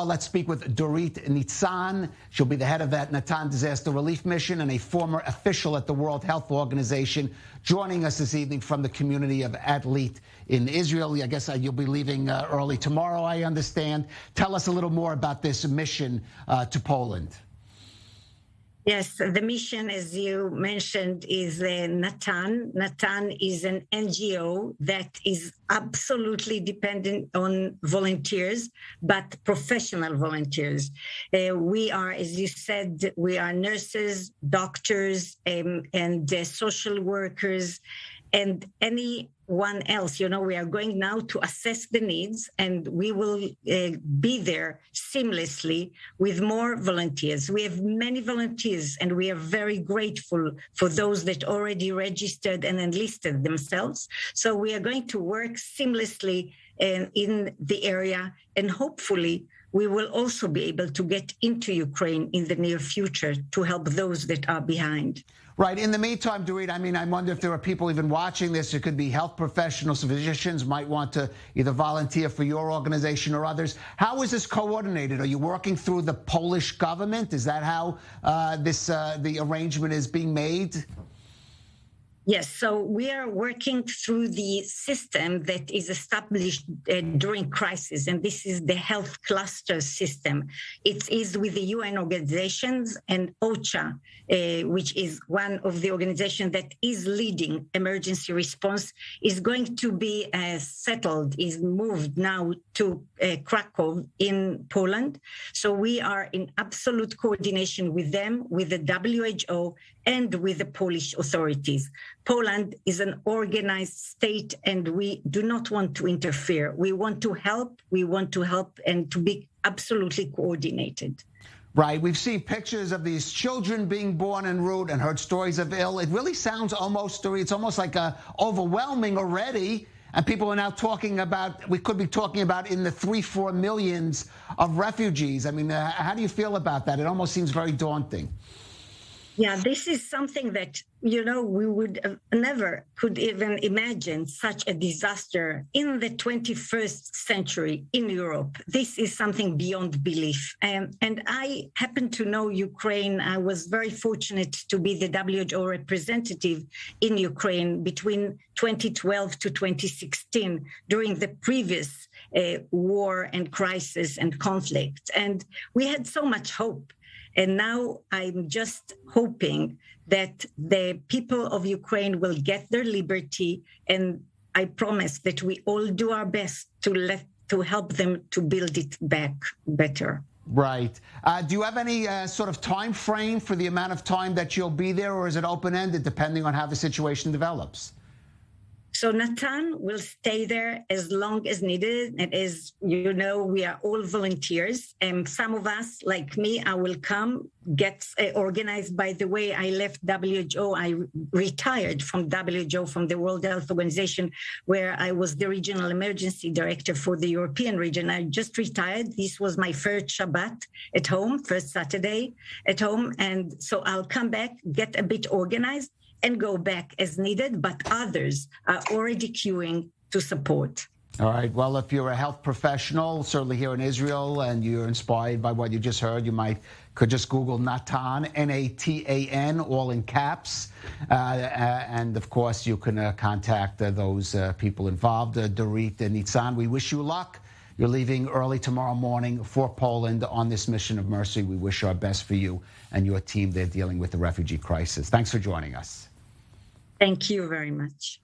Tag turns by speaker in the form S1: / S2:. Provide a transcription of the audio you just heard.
S1: Let's speak with Dorit Nitzan. She'll be the head of that NATAN disaster relief mission and a former official at the World Health Organization, joining us this evening from the community of Atlit in Israel. I guess you'll be leaving early tomorrow, I understand. Tell us a little more about this mission to Poland.
S2: Yes, the mission, as you mentioned, is NATAN. NATAN is an NGO that is absolutely dependent on volunteers, but professional volunteers. We are, as you said, we are nurses, doctors, and social workers, and anyone else. We are going now to assess the needs, and we will be there seamlessly with more volunteers. We have many volunteers, and we are very grateful for those that already registered and enlisted themselves. So we are going to work seamlessly in the area, and hopefully we will also be able to get into Ukraine in the near future to help those that are behind.
S1: Right. In the meantime, Dorit, I wonder if there are people even watching this. It could be health professionals, physicians might want to either volunteer for your organization or others. How is this coordinated? Are you working through the Polish government? Is that how the arrangement is being made?
S2: Yes, so we are working through the system that is established during crisis, and this is the health cluster system. It is with the UN organizations, and OCHA, which is one of the organizations that is leading emergency response, is going to be settled, is moved now to Krakow in Poland. So we are in absolute coordination with them, with the WHO, and with the Polish authorities. Poland is an organized state, and we do not want to interfere. We want to help. We want to help and to be absolutely coordinated.
S1: Right. We've seen pictures of these children being born en route and heard stories of ill. It really sounds it's almost like overwhelming already. And people are now talking about, we could be talking about in the 3-4 millions of refugees. How do you feel about that? It almost seems very daunting.
S2: Yeah, this is something that, we would never could even imagine such a disaster in the 21st century in Europe. This is something beyond belief. And I happen to know Ukraine. I was very fortunate to be the WHO representative in Ukraine between 2012 to 2016 during the previous war and crisis and conflict. And we had so much hope. And now I'm just hoping that the people of Ukraine will get their liberty. And I promise that we all do our best to help them to build it back better.
S1: Right. Do you have any sort of time frame for the amount of time that you'll be there, or is it open-ended depending on how the situation develops?
S2: So NATAN will stay there as long as needed. And as you know, we are all volunteers. And some of us, like me, I will come, get organized. By the way, I left WHO. I retired from WHO, from the World Health Organization, where I was the regional emergency director for the European region. I just retired. This was my first Shabbat at home, first Saturday at home. And so I'll come back, get a bit organized, and go back as needed, but others are already queuing to support.
S1: All right. Well, if you're a health professional, certainly here in Israel, and you're inspired by what you just heard, you could just Google NATAN, N-A-T-A-N, all in caps. And of course, you can contact those people involved. Dorit Nitzan, we wish you luck. You're leaving early tomorrow morning for Poland on this mission of mercy. We wish our best for you and your team there dealing with the refugee crisis. Thanks for joining us.
S2: Thank you very much.